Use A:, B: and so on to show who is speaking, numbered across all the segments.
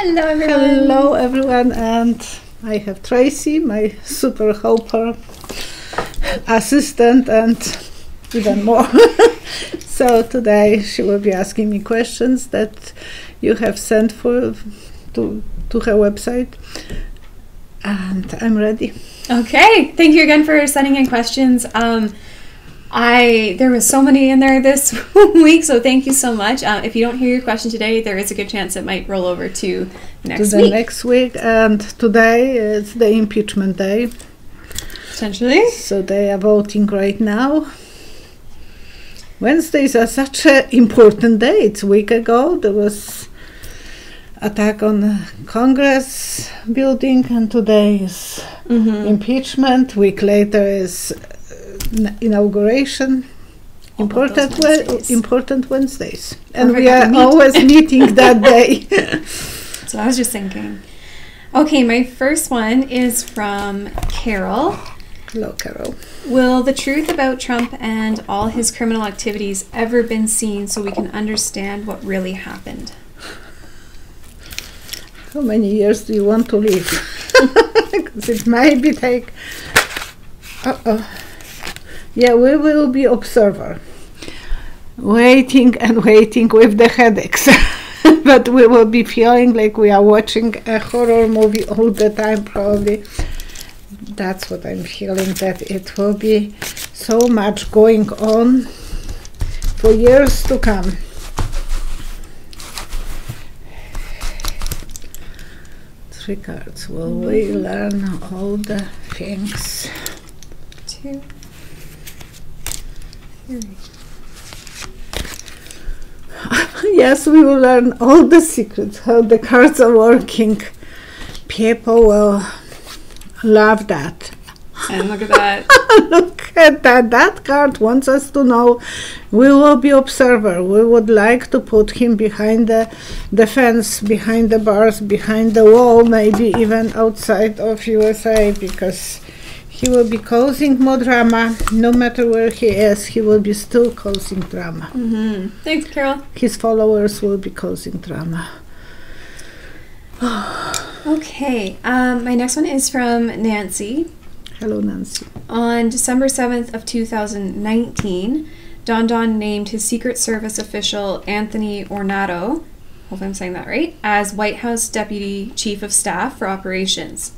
A: Hello everyone.
B: Hello everyone, and I have Tracy, my super helper, assistant, and even more. So today she will be asking me questions that you have sent to her website, and I'm ready.
A: Okay, thank you again for sending in questions. There was so many in there this week, so thank you so much. If you don't hear your question today, there is a good chance it might roll over to next week.
B: Next week, and today is the impeachment day.
A: Potentially.
B: So they are voting right now. Wednesdays are such an important day. It's a week ago there was attack on the Congress building, and today is impeachment. Week later is inauguration. Important Wednesdays, and we are always meeting that day.
A: So I was just thinking. Okay, my first one is from Carol.
B: Hello, Carol.
A: Will the truth about Trump and all his criminal activities ever been seen so we can understand what really happened?
B: How many years do you want to live? Because it might be take... Yeah, we will be observer. Waiting and waiting with the headaches. But we will be feeling like we are watching a horror movie all the time, probably. That's what I'm feeling, that it will be so much going on for years to come. Three cards. Will we learn all the things?
A: 2, 3.
B: Yes, we will learn all the secrets, how the cards are working. People will love that.
A: And look at that.
B: Look at that. That card wants us to know we will be observer. We would like to put him behind the fence, behind the bars, behind the wall, maybe even outside of USA, because he will be causing more drama. No matter where he is, he will be still causing drama.
A: Thanks, Carol.
B: His followers will be causing drama.
A: Okay, my next one is from Nancy.
B: Hello, Nancy.
A: On December 7th of 2019, Don Don named his Secret Service official Anthony Ornato, hopefully I'm saying that right, as White House Deputy Chief of Staff for Operations.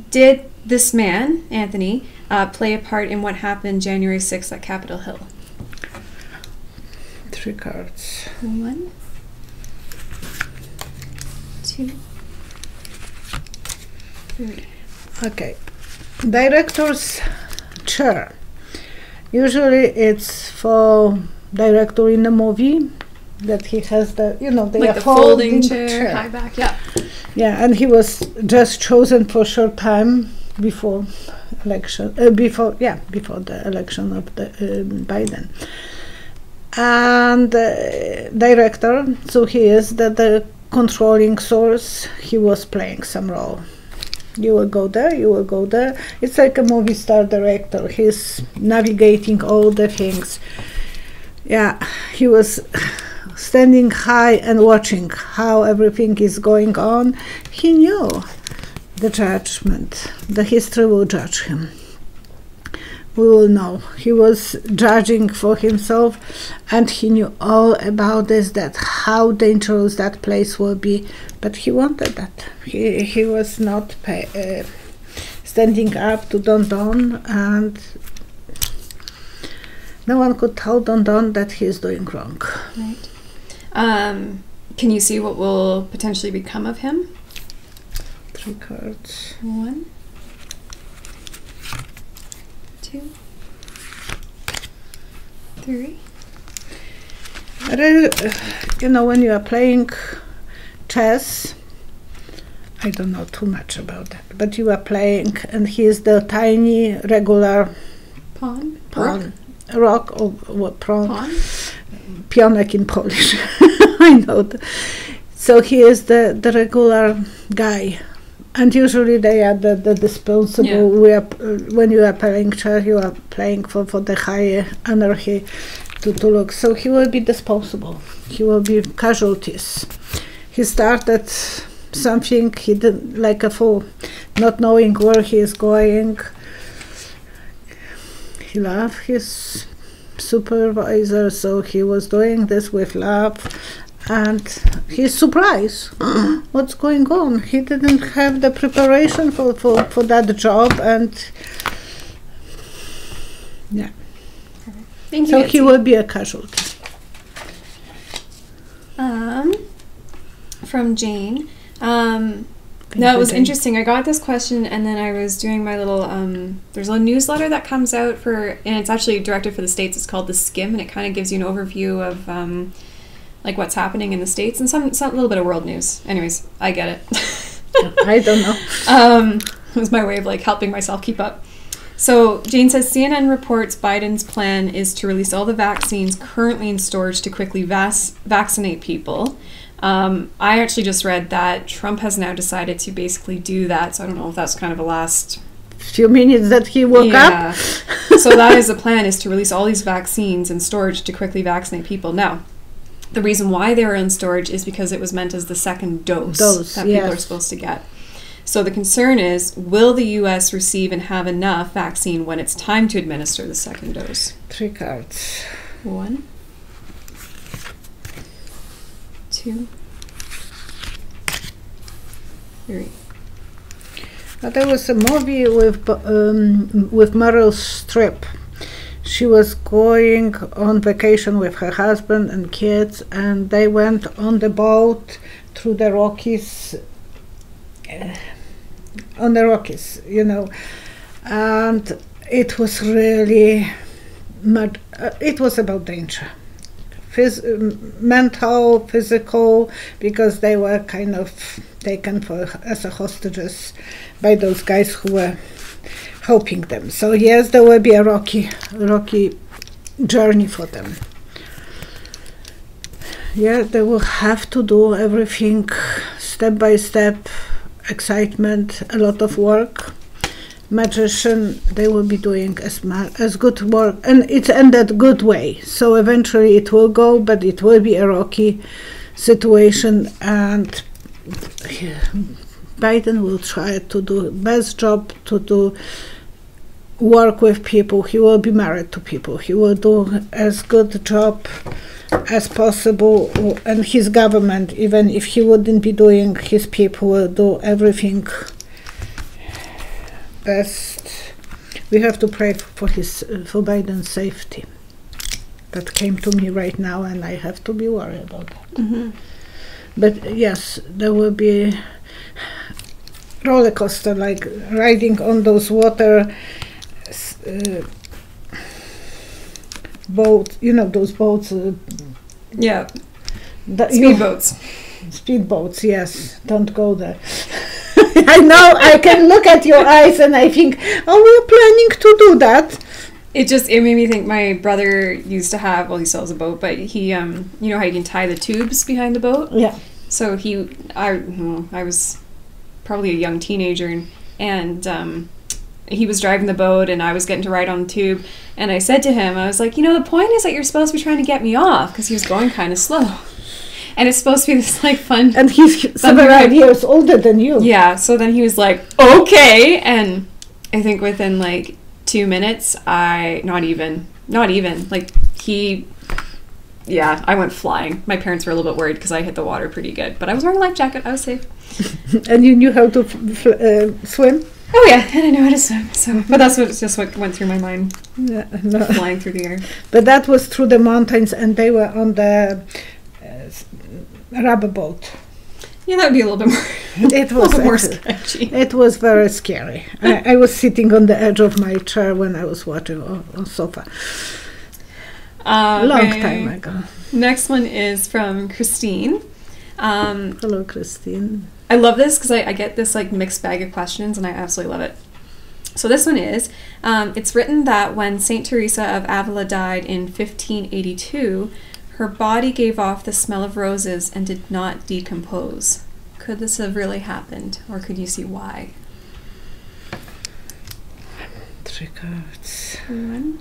A: Did this man, Anthony, play a part in what happened January 6th at Capitol Hill?
B: 3 cards.
A: 1, 2, 3.
B: Okay. Director's chair. Usually it's for director in a movie that he has the,
A: like the folding chair, high back, yeah.
B: Yeah, and he was just chosen for a short time before election, before the election of the Biden. And director, so he is the controlling source. He was playing some role. You will go there, you will go there. It's like a movie star director. He's navigating all the things. Yeah, he was standing high and watching how everything is going on. He knew the judgment. The history will judge him. We will know. He was judging for himself, and he knew all about this, that how dangerous that place will be. But he wanted that. He was not standing up to Don Don, and no one could tell Don Don that he is doing wrong.
A: Right. Can you see what will potentially become of him?
B: 3 cards.
A: 1, 2, 3.
B: When you are playing chess, I don't know too much about that, but you are playing, and he is the tiny regular
A: Pawn.
B: Rock or what?
A: Pawn.
B: Pionek in Polish. I know that. So he is the regular guy, and usually they are the disposable.
A: Yeah.
B: When you are playing chess, you are playing for the higher anarchy to look. So he will be disposable. He will be casualties. He started something he didn't, like a fool, not knowing where he is going. He loved his supervisor, so he was doing this with love, and he's surprised. What's going on? He didn't have the preparation for that job, and yeah.
A: Thank you.
B: So
A: Nancy.
B: he will be a casualty.
A: From Jane. No, it was interesting. I got this question, and then I was doing my little. There's a newsletter that comes out for, and it's actually directed for the States. It's called The Skim, and it kind of gives you an overview of like what's happening in the States and some little bit of world news. Anyways, I get it.
B: I don't know.
A: It was my way of like helping myself keep up. So Jane says CNN reports Biden's plan is to release all the vaccines currently in storage to quickly vaccinate people. I actually just read that Trump has now decided to basically do that. So I don't know if that's kind of a last
B: few minutes that he woke up.
A: So that is the plan, is to release all these vaccines in storage to quickly vaccinate people. Now, the reason why they were in storage is because it was meant as the second dose that people are supposed to get. So the concern is, will the U.S. receive and have enough vaccine when it's time to administer the second dose?
B: 3 cards.
A: 1, 2, 3.
B: There was a movie with Meryl Streep. She was going on vacation with her husband and kids, and they went on the boat through the Rockies. On the Rockies, you know, and it was really mad. It was about danger, mental, physical, because they were kind of taken as hostages by those guys who were helping them. So yes, there will be a rocky journey for them. Yeah, they will have to do everything step by step. Excitement, a lot of work. Magician, they will be doing as good work, and it's ended good way. So eventually it will go, but it will be a rocky situation, and Biden will try to do best job to do work with people. He will be married to people. He will do as good job as possible, and his government, even if he wouldn't be doing, his people will do everything best. We have to pray for Biden's safety. That came to me right now, and I have to be worried about that.
A: Mm-hmm.
B: But yes, there will be roller coaster, like riding on those water boat, you know, those boats.
A: Yeah. Speedboats.
B: Speedboats, yes. Don't go there. I know, I can look at your eyes and I think, oh, we're planning to do that.
A: It made me think my brother used to have, well, he still has a boat, but he, you know how you can tie the tubes behind the boat?
B: Yeah.
A: So I was probably a young teenager, and he was driving the boat and I was getting to ride on the tube, and I said to him, I was like, you know, the point is that you're supposed to be trying to get me off, because he was going kind of slow. And it's supposed to be this like fun.
B: And he's several years older than you.
A: Yeah, so then he was like, okay. And I think within like 2 minutes, not even, like I went flying. My parents were a little bit worried because I hit the water pretty good, but I was wearing a life jacket. I was safe.
B: And you knew how to swim?
A: Oh yeah, and I know how to swim. So, but that's what went through my mind.
B: Yeah, no.
A: Flying through the air.
B: But that was through the mountains, and they were on the rubber boat.
A: Yeah, that would be a little bit more.
B: It was
A: more sketchy.
B: It was very scary. I was sitting on the edge of my chair when I was watching on sofa. Long time ago.
A: Next one is from Christine.
B: Hello, Christine.
A: I love this because I get this like mixed bag of questions, and I absolutely love it. So this one is, it's written that when Saint Teresa of Avila died in 1582, her body gave off the smell of roses and did not decompose. Could this have really happened, or could you see why?
B: 3 cards.
A: 1,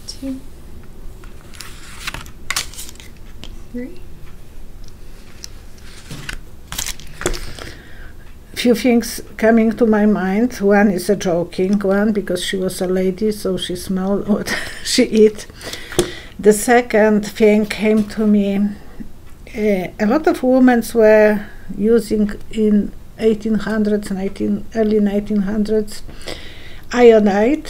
A: 2, 3,
B: few things coming to my mind. One is a joking one, because she was a lady, so she smelled what she eat. The second thing came to me, a lot of women were using in 1800s, early 1900s, iodide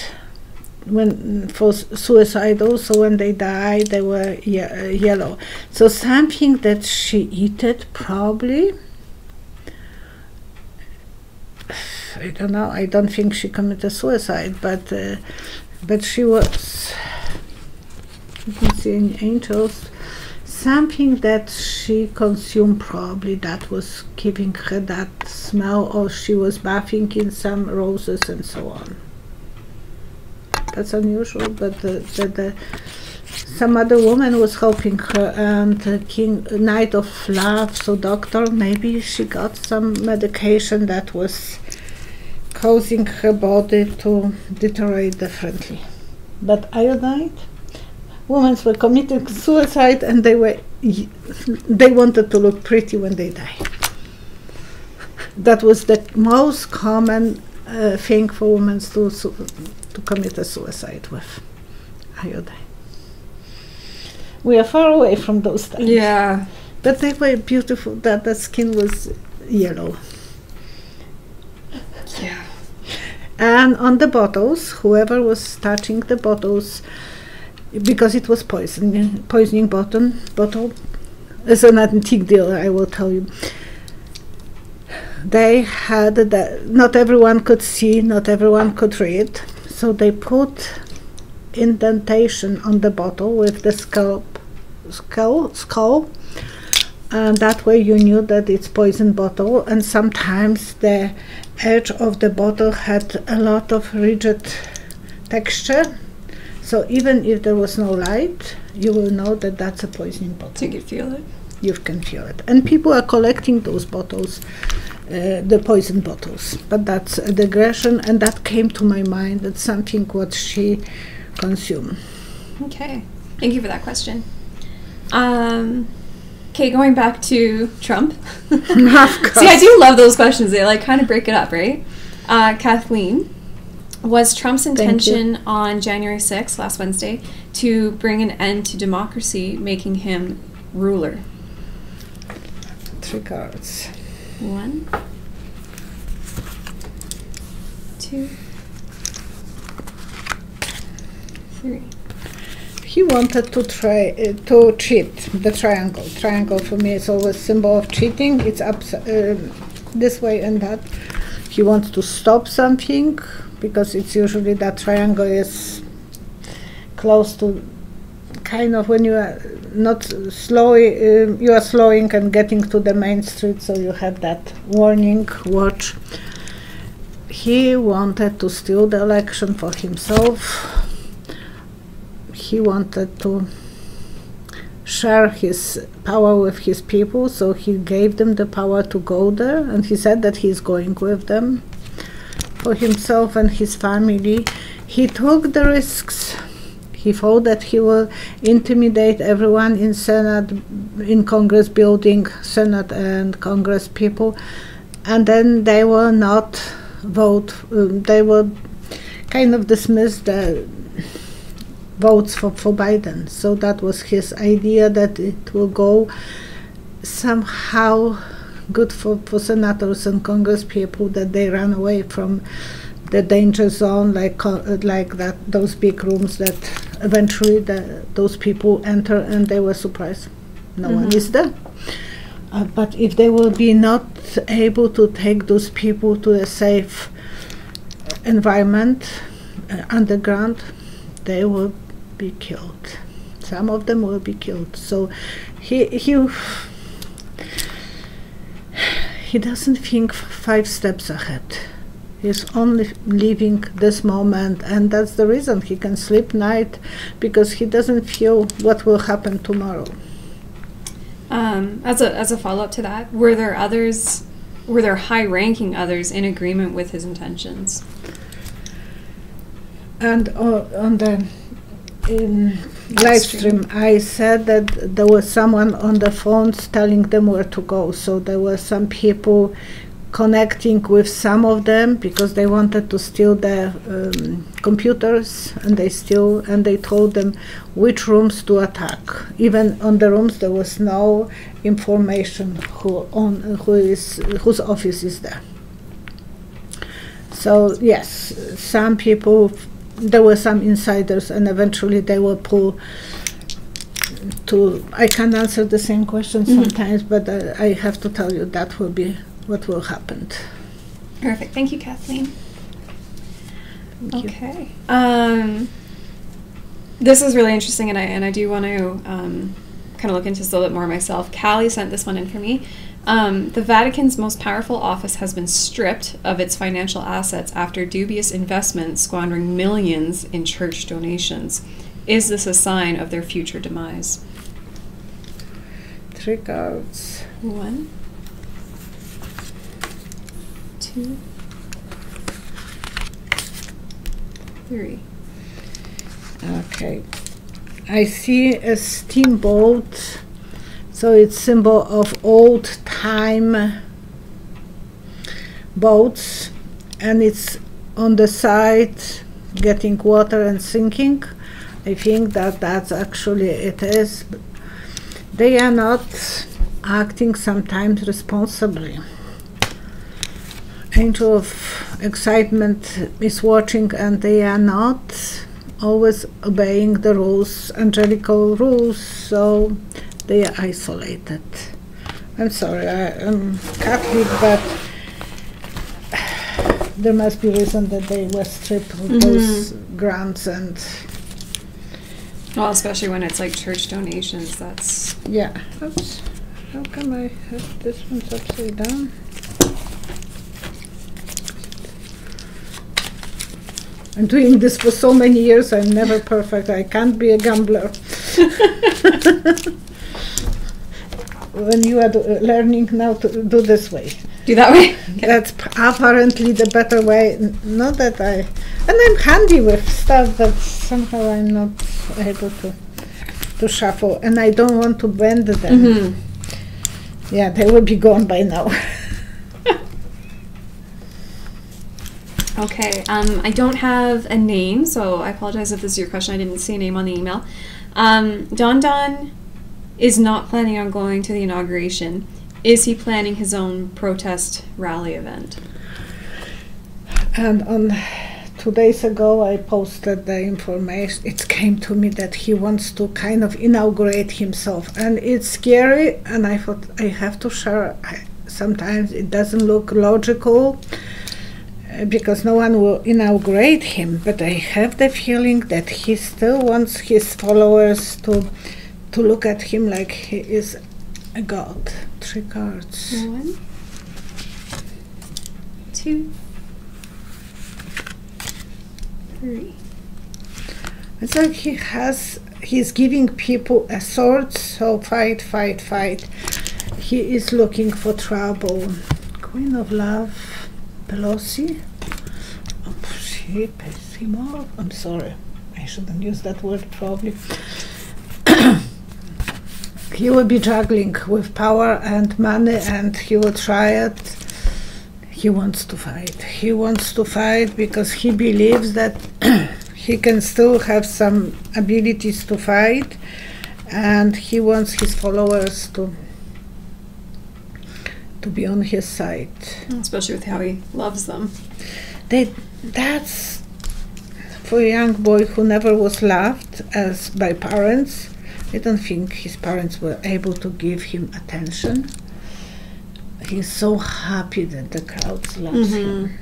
B: for suicidal, so when they died they were yellow. So something that she eated, probably, I don't know, I don't think she committed suicide, but she was, you can see in Angels, something that she consumed, probably that was giving her that smell, or she was bathing in some roses and so on. That's unusual, but some other woman was helping her, and Night of Love, so doctor, maybe she got some medication that was causing her body to deteriorate differently. But iodide, women were committing suicide, and they wanted to look pretty when they died. That was the most common thing for women to commit a suicide with, iodine. We are far away from those times.
A: Yeah.
B: But they were beautiful, that the skin was yellow.
A: Yeah.
B: And on the bottles, whoever was touching the bottles, because it was poisoning bottle, it's an antique deal, I will tell you. They had not everyone could see, not everyone could read, so they put indentation on the bottle with the skull, and that way you knew that it's poison bottle. And sometimes the edge of the bottle had a lot of rigid texture, so even if there was no light, you will know that that's a poisoning bottle.
A: So you could feel it.
B: You can feel it. And people are collecting those bottles, the poison bottles. But that's a digression, and that came to my mind. That's something what she consumed.
A: Okay. Thank you for that question. Okay, going back to Trump.
B: Of course.
A: See, I do love those questions. They like kind of break it up, right? Kathleen, was Trump's intention on January 6th, last Wednesday, to bring an end to democracy, making him ruler?
B: 3 cards.
A: 1, 2, 3.
B: He wanted to cheat the triangle. Triangle for me is always symbol of cheating. It's this way and that. He wants to stop something, because it's usually that triangle is close to, kind of when you are not slowing, you are slowing and getting to the main street, so you have that warning, watch. He wanted to steal the election for himself. He wanted to share his power with his people, so he gave them the power to go there, and he said that he's going with them. For himself and his family, he took the risks. He thought that he will intimidate everyone in Senate, in Congress building, Senate and Congress people, and then they will not vote. They will kind of dismiss the votes for Biden. So that was his idea, that it will go somehow good for senators and Congress people, that they run away from the danger zone, like that, those big rooms that eventually those people enter, and they were surprised. No one is there. But if they will be not able to take those people to a safe environment underground, they will be killed. Some of them will be killed. So he doesn't think 5 steps ahead. He's only living this moment, and that's the reason he can sleep night, because he doesn't feel what will happen tomorrow.
A: As a follow-up to that, were there high-ranking others in agreement with his intentions?
B: And on the live stream, I said that there was someone on the phones telling them where to go. So there were some people connecting with some of them because they wanted to steal their computers, and they told them which rooms to attack. Even on the rooms there was no information whose office is there. So yes, some people, there were some insiders, and eventually they were pulled to. I can't answer the same question sometimes, but I have to tell you that will be what will happen.
A: Perfect. Thank you, Kathleen.
B: Thank you.
A: Okay. This is really interesting, and I do want to kind of look into this a little bit more myself. Callie sent this one in for me. The Vatican's most powerful office has been stripped of its financial assets after dubious investments squandering millions in church donations. Is this a sign of their future demise?
B: 3 cards.
A: 1, 2, 3.
B: Okay. I see a steamboat, so it's symbol of old time boats, and it's on the side getting water and sinking. I think that's actually it is. They are not acting sometimes responsibly. Angel of Excitement is watching, and they are not always obeying the rules, angelical rules, so they are isolated. I'm sorry, I'm Catholic, but there must be reason that they were stripped of those grants and...
A: Well, especially when it's like church donations, that's...
B: Yeah. Oops. How come I have this one upside down? I'm doing this for so many years, I'm never perfect. I can't be a gambler. When you are learning now to do this way.
A: Do that way? Okay.
B: That's apparently the better way. Not that and I'm handy with stuff, but somehow I'm not able to shuffle, and I don't want to bend them. Yeah, they will be gone by now.
A: Okay, I don't have a name, so I apologize if this is your question. I didn't see a name on the email. Don is not planning on going to the inauguration. Is he planning his own protest rally event?
B: And on 2 days ago, I posted the information. It came to me that he wants to kind of inaugurate himself, and it's scary. And I thought I have to share. Sometimes it doesn't look logical, because no one will inaugurate him, but I have the feeling that he still wants his followers to look at him like he is a god. 3 cards.
A: 1, 2, 3.
B: It's like he's giving people a sword, so fight, fight, fight. He is looking for trouble. Queen of Love, Pelosi. Oh, she pisses him off. I'm sorry, I shouldn't use that word probably. He will be juggling with power and money, and he will try it. He wants to fight. He wants to fight because he believes that he can still have some abilities to fight, and he wants his followers to be on his side.
A: Especially with how he loves them.
B: That's for a young boy who never was loved as by parents. I don't think his parents were able to give him attention. He's so happy that the crowds love him.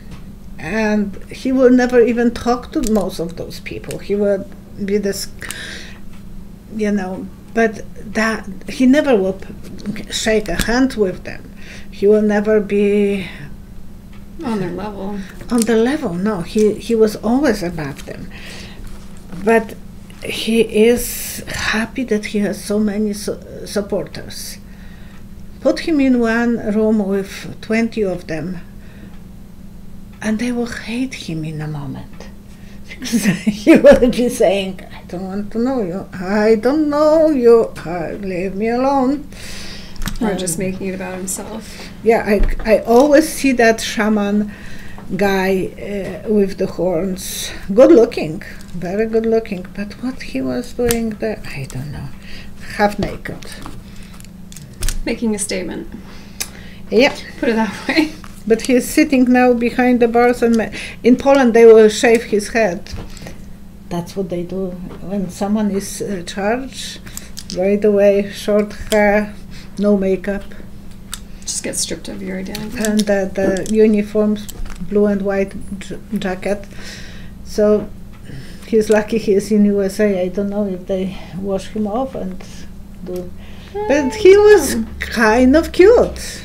B: And he will never even talk to most of those people. He will be this, but that he never will shake a hand with them. He will never be
A: on their level.
B: On the level, no. He was always above them. But he is happy that he has so many supporters. Put him in one room with 20 of them, and they will hate him in a moment. Because he will be saying, I don't want to know you. I don't know you. Leave me alone.
A: Or just making it about himself.
B: Yeah, I always see that shaman guy with the horns. Good looking, very good looking. But what he was doing there, I don't know. Half naked.
A: Making a statement.
B: Yeah.
A: Put it that way.
B: But he's sitting now behind the bars, and in Poland they will shave his head. That's what they do when someone is charged. Right away, short hair, no makeup.
A: Just get stripped of your identity.
B: And the uniforms, blue and white jacket. So he's lucky he's in USA. I don't know if they wash him off and do. But he was kind of cute.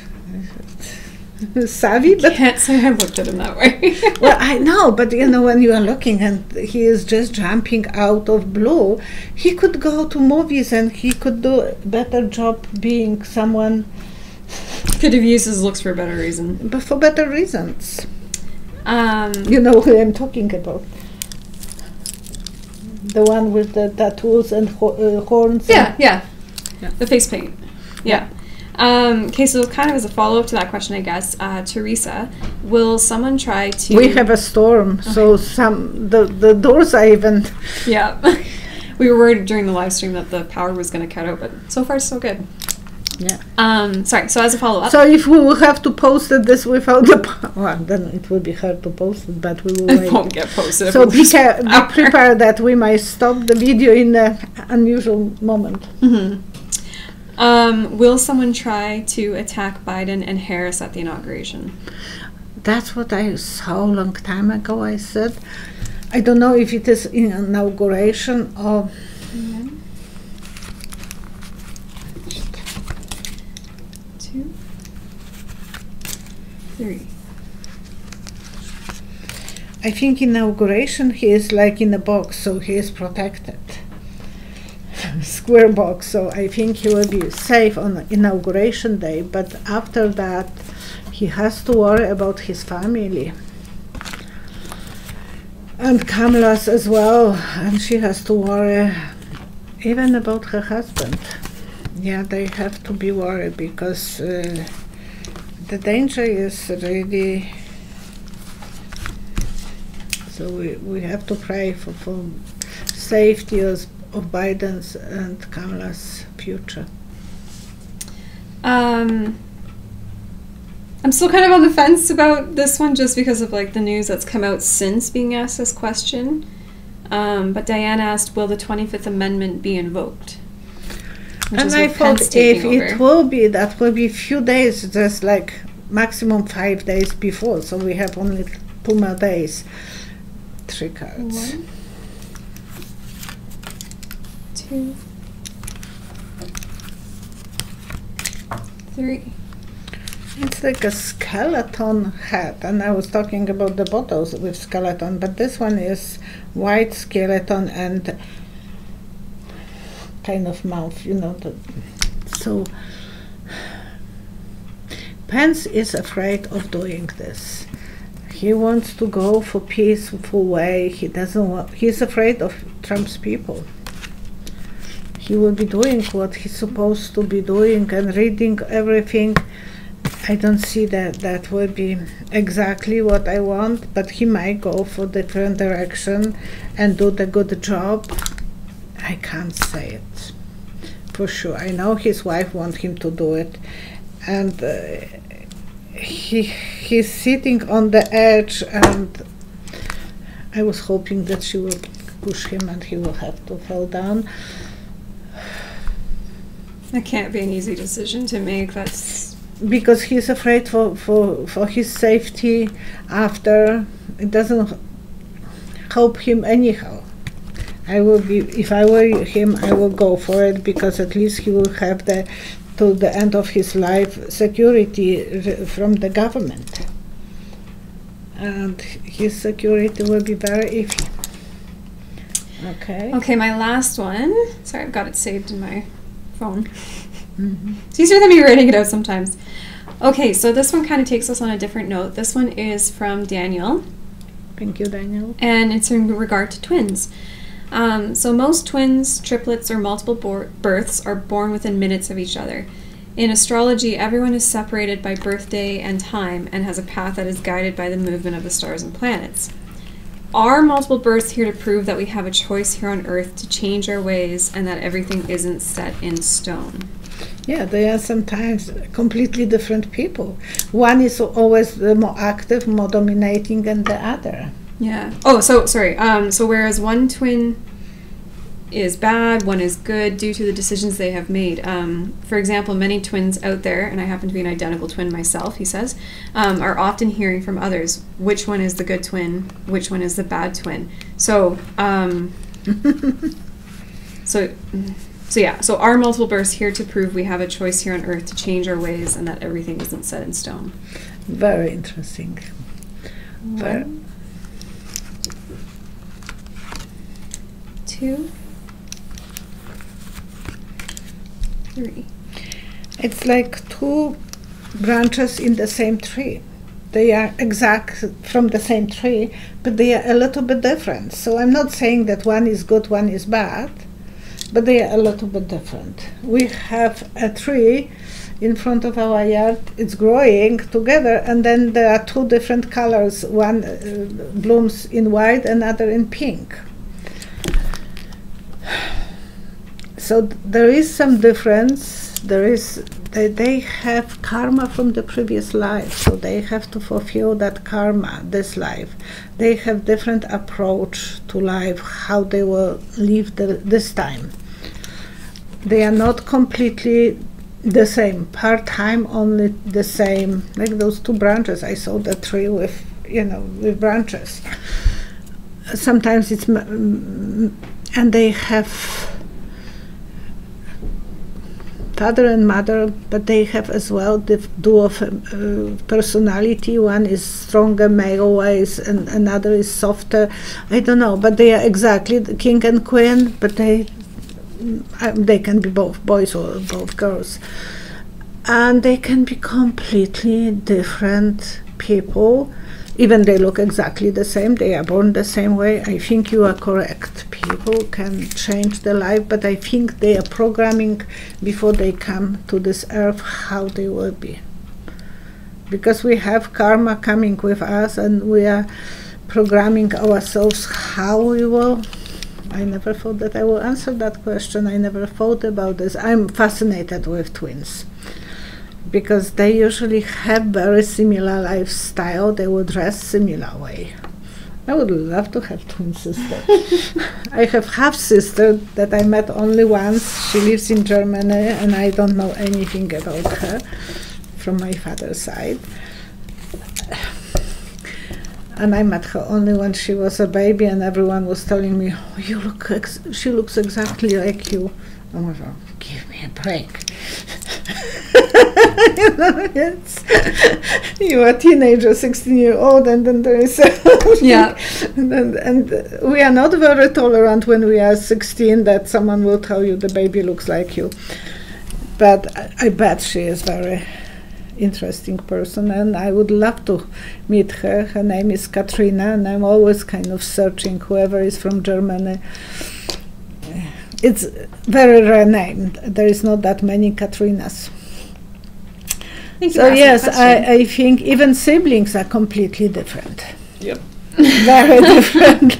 B: Savvy, but
A: Can't say I looked at him that way.
B: well, I know, but you know, when you are looking and he is just jumping out of blue, he could go to movies and he could do a better job being someone,
A: Could have used his looks for a better reason.
B: but for better reasons.
A: Um,
B: You know who I'm talking about. The one with the tattoos and horns.
A: yeah, yeah.
B: Yeah.
A: The face paint. Yeah. Okay, so kind of as a follow-up to that question, I guess, Teresa, will someone try to...
B: We have a storm, so the doors are even...
A: Yeah. We were worried during the live stream that the power was going to cut out, but so far so good.
B: Yeah.
A: Sorry, so as a follow-up...
B: So if we will have to post this without the power, well, then it will be hard to post it, but we will
A: It
B: wait.
A: won't get posted.
B: So
A: if we lose
B: be
A: power.
B: prepared that we might stop the video in an unusual moment.
A: Mhm. Will someone try to attack Biden and Harris at the inauguration?
B: That's what I saw a long time ago, I said. I don't know if it is in inauguration or...
A: 2, 3.
B: I think inauguration he is like in a box, so he is protected. Square box, so I think he will be safe on inauguration day, but after that he has to worry about his family. And Kamala's as well, and she has to worry even about her husband. Yeah, they have to be worried because the danger is really... So we have to pray for safety of Biden's and Kamala's future.
A: I'm still kind of on the fence about this one just because of like the news that's come out since being asked this question. But Diane asked, will the 25th Amendment be invoked? Which
B: And
A: is
B: I
A: with
B: thought
A: Pence
B: if
A: taking
B: it
A: over.
B: will be, that will be few days, just like maximum 5 days before, so we have only 2 more days. 3 cards.
A: 1, 2, 3.
B: It's like a skeleton head, and I was talking about the bottles with skeleton, but this one is white skeleton and kind of mouth, you know. So Pence is afraid of doing this. He wants to go for peaceful way. He doesn't want. He's afraid of Trump's people. He will be doing what he's supposed to be doing and reading everything. I don't see that will be exactly what I want, but he might go for different direction and do the good job. I can't say it for sure. I know his wife wants him to do it, and he's sitting on the edge, and I was hoping that she will push him and he will have to fall down.
A: That can't be an easy decision to make. That's
B: Because he's afraid for his safety after. It doesn't help him anyhow. I will be, if I were him, I will go for it, because at least he will have to the end of his life security from the government. And his security will be very iffy. Okay.
A: okay. My last one. Sorry, I've got it saved in my phone.
B: Mm-hmm.
A: It's easier than me writing it out sometimes. Okay, so this one kind of takes us on a different note. This one is from Daniel,
B: Thank you, Daniel.
A: and it's in regard to twins. So most twins, triplets, or multiple births are born within minutes of each other. In astrology, everyone is separated by birthday and time and has a path that is guided by the movement of the stars and planets. Are multiple births here to prove that we have a choice here on Earth to change our ways and that everything isn't set in stone?
B: Yeah, they are sometimes completely different people. One is always more active, more dominating than the other.
A: Yeah. Oh, so sorry. So whereas one twin is bad, one is good due to the decisions they have made. For example, many twins out there, and I happen to be an identical twin myself, he says, are often hearing from others which one is the good twin, which one is the bad twin. So, so are multiple births here to prove we have a choice here on Earth to change our ways and that everything isn't set in stone?
B: Very interesting. Very.
A: 2, 3.
B: It's like two branches in the same tree. They are exact from the same tree, but they are a little bit different. So I'm not saying that one is good, one is bad, but they are a little bit different. We have a tree in front of our yard. It's growing together, and then there are two different colors. One blooms in white, another in pink. So there is some difference. They have karma from the previous life, so they have to fulfill that karma this life. They have different approach to life, how they will live this time. They are not completely the same, part-time only the same, like those two branches. I saw the tree with, with branches. Sometimes it's, and they have father and mother, but they have as well the dual personality. One is stronger male ways and another is softer. I don't know, but they are exactly the king and queen, but they can be both boys or both girls. And they can be completely different people. Even they look exactly the same, they are born the same way. I think you are correct. People can change their life, but I think they are programming before they come to this earth how they will be. Because we have karma coming with us and we are programming ourselves how we will. I never thought that I will answer that question. I never thought about this. I'm fascinated with twins, because they usually have very similar lifestyle. They will dress similar way. I would love to have twin sisters. I have half sister that I met only once. She lives in Germany and I don't know anything about her from my father's side. And I met her only when she was a baby, and everyone was telling me, oh, she looks exactly like you. I was like, give me a break. You are a teenager, 16-year-old, and then there is
A: yeah.
B: and we are not very tolerant when we are 16 that someone will tell you the baby looks like you. But I bet she is very interesting person, and I would love to meet her. Her name is Katrina, and I'm always kind of searching whoever is from Germany. It's very rare name. There is not that many Katrinas. So yes, I think even siblings are completely different.
A: Yep.
B: Very different.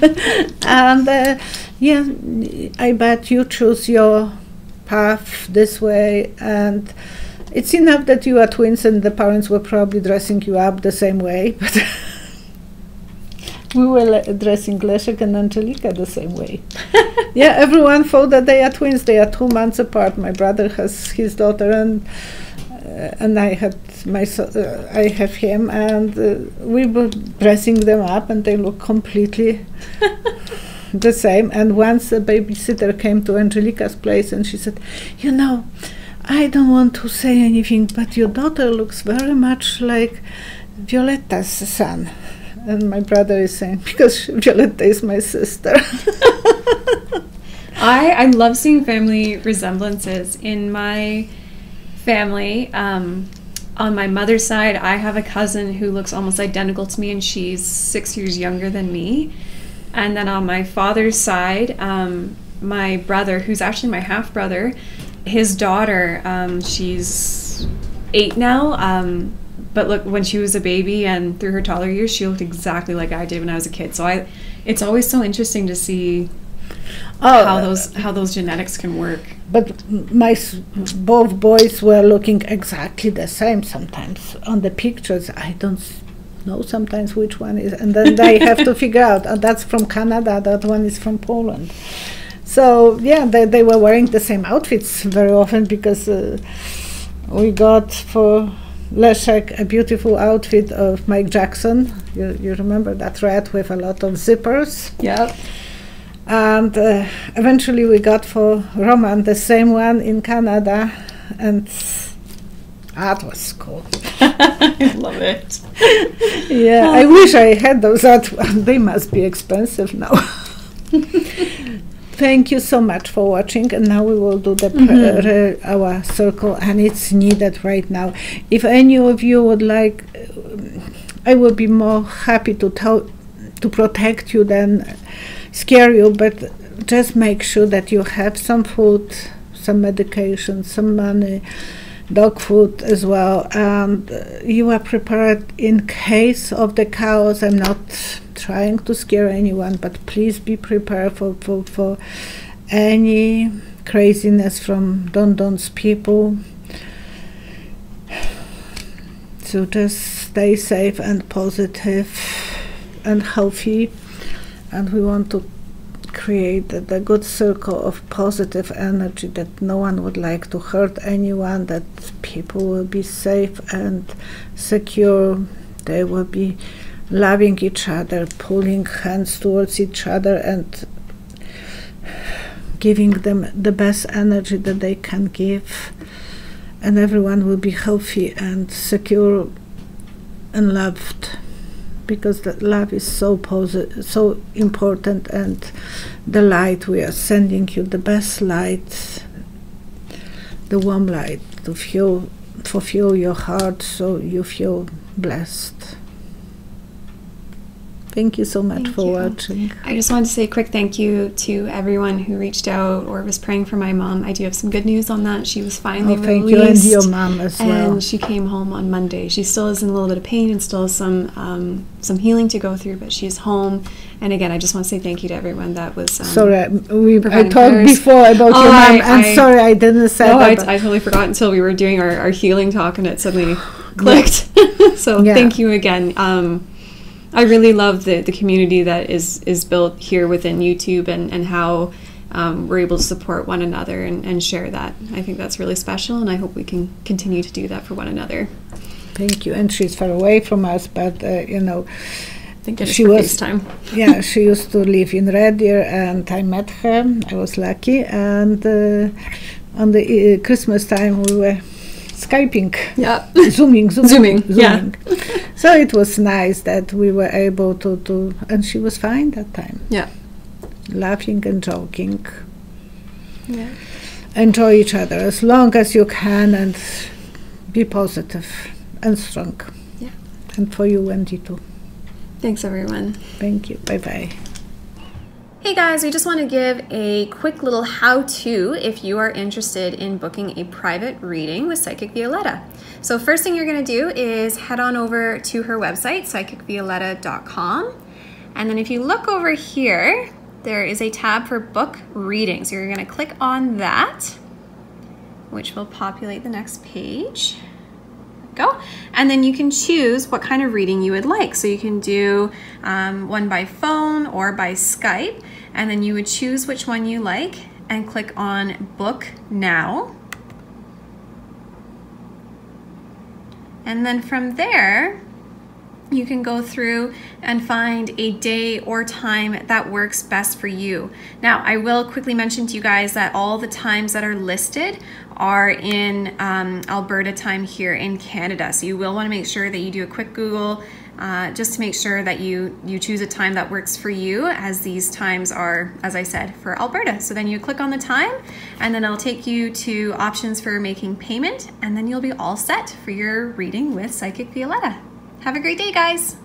B: And yeah, I bet you choose your path this way, and it's enough that you are twins and the parents were probably dressing you up the same way, but we were dressing Leszek and Angelika the same way. Yeah, everyone thought that they are twins. They are 2 months apart. My brother has his daughter, and I had I have him, and we were dressing them up, and they look completely the same. And once a babysitter came to Angelika's place, and she said, I don't want to say anything, but your daughter looks very much like Violetta's son. And my brother is saying, because Violetta is my sister.
A: I love seeing family resemblances. In my family, on my mother's side, I have a cousin who looks almost identical to me, and she's 6 years younger than me. And then on my father's side, my brother, who's actually my half-brother, his daughter, she's 8 now. But look, when she was a baby and through her toddler years, she looked exactly like I did when I was a kid. So it's always so interesting to see how those genetics can work.
B: But both boys were looking exactly the same sometimes on the pictures. I don't know sometimes which one is, and then they have to figure out, that's from Canada, that one is from Poland. So yeah, they were wearing the same outfits very often, because we got for Leszek a beautiful outfit of Mike Jackson. You remember that red with a lot of zippers?
A: Yeah.
B: And eventually we got for Roman the same one in Canada, and that was cool.
A: I love it.
B: Yeah, I wish I had those. They must be expensive now. Thank you so much for watching, and now we will do the our circle, and it's needed right now. If any of you would like, I would be more happy to protect you than scare you, but just make sure that you have some food, some medication, some money, dog food as well, and you are prepared in case of the chaos. I'm not trying to scare anyone, but please be prepared for any craziness from Don Don's people. So just stay safe and positive and healthy, and we want to create the good circle of positive energy, that no one would like to hurt anyone, that people will be safe and secure, they will be loving each other, pulling hands towards each other, and giving them the best energy that they can give, and everyone will be healthy and secure and loved, because that love is so so important, and the light, we are sending you the best light, the warm light, to fulfill your heart, so you feel blessed. Thank you so much for watching.
A: I just wanted to say a quick thank you to everyone who reached out or was praying for my mom. I do have some good news on that. She was finally released.
B: Thank you, and your mom as well.
A: And she came home on Monday. She still is in a little bit of pain and still has some healing to go through, but she's home. And again, I just want to say thank you to everyone that was
B: sorry, I talked before about your mom, and sorry I didn't say that.
A: I totally forgot until we were doing our healing talk, and it suddenly clicked. So thank you again. I really love the community that is built here within YouTube, and how we're able to support one another and share that. I think that's really special, and I hope we can continue to do that for one another.
B: Thank you. And she's far away from us, but you know,
A: I think she was FaceTime.
B: Yeah, she used to live in Red Deer, and I met her. I was lucky, and on the Christmas time we were Skyping, zooming.
A: Yeah.
B: So it was nice that we were able to, and she was fine that time.
A: Yeah.
B: Laughing and joking.
A: Yeah.
B: Enjoy each other as long as you can, and be positive and strong.
A: Yeah.
B: And for you, Wendy, too.
A: Thanks, everyone.
B: Thank you. Bye-bye.
A: Hey guys, we just want to give a quick little how-to if you are interested in booking a private reading with Psychic Violetta. So first thing you're going to do is head on over to her website, psychicvioletta.com. And then if you look over here, there is a tab for book readings. You're going to click on that, which will populate the next page. Go. And then you can choose what kind of reading you would like. So you can do one by phone or by Skype, and then you would choose which one you like and click on Book Now. And then from there, you can go through and find a day or time that works best for you. Now, I will quickly mention to you guys that all the times that are listed are in Alberta time here in Canada. So you will want to make sure that you do a quick Google just to make sure that you choose a time that works for you, as these times are, as I said, for Alberta. So then you click on the time, and then it'll take you to options for making payment, and then you'll be all set for your reading with Psychic Violetta. Have a great day, guys.